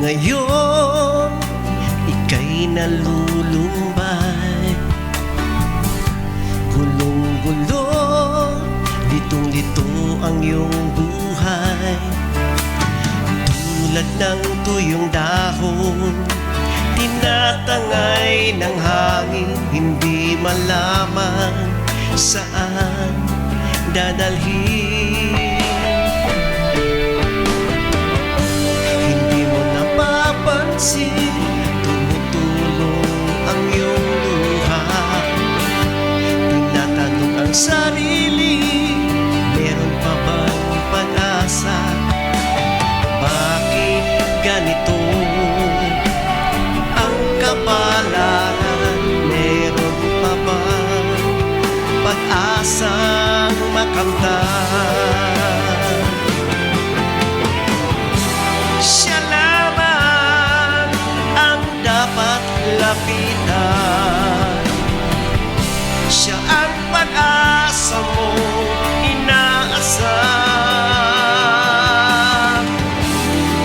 ngayon ika'y nalulumbay, gulong-gulo, litong-lito ang iyong buhay. Tulad ng tuyong dahon, tinatangay ng hangin, hindi malaman saan dadalhin. Hindi mo napapansin, tumutulong ang iyong luha. Tinatanong ang sarili, meron pa bang pag-asa? Bakit ganito ang kapalaran? Meron pa bang pag-asang makamtan? Siya lamang ang dapat lapitan. Siya ang pag-asa mo inaasam.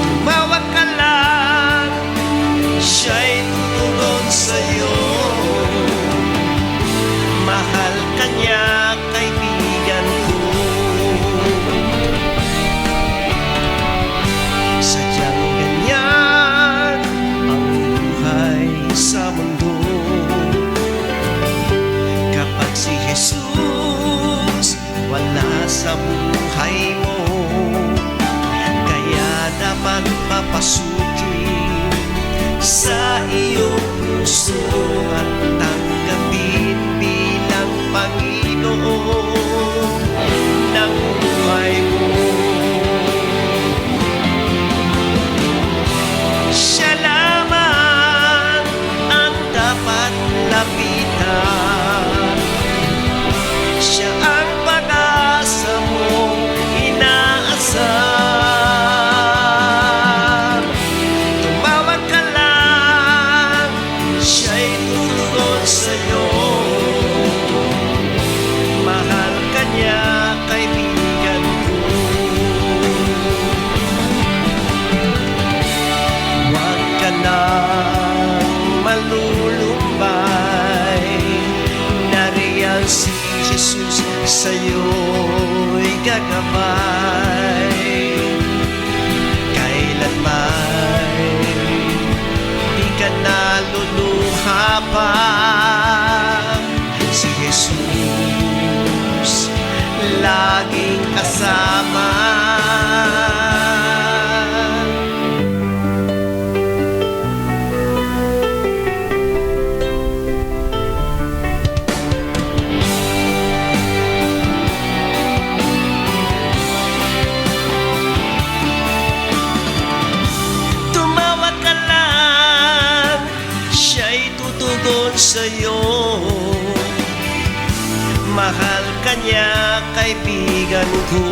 Tumawag ka lang, siya'y tutugon sa'yo. Mahal ka niya, kaibigan ko. Sadyang ganyan ang buhay sa mundo. Kapag si Jesus wala sa buhay mo, kaya dapat papasukin sa iyong puso at tanggapin bilang Panginoon ng buhay mo. Siya lamang ang dapat lapitan. Siya ang pag-asa mo inaasam. Tumawag ka lang, siya'y tutugon sa'yo. Mahal ka niya, kaibigan ko. Huwag ka nang malulumbay, nariyan si Jesus sa'yo'y gagabay. Kailanman di ka naluluha pa, si Jesus laging kasama. Tumawag ka lang, siya'y tutugon sa'yo. Mahal ka niya, kaibigan ko.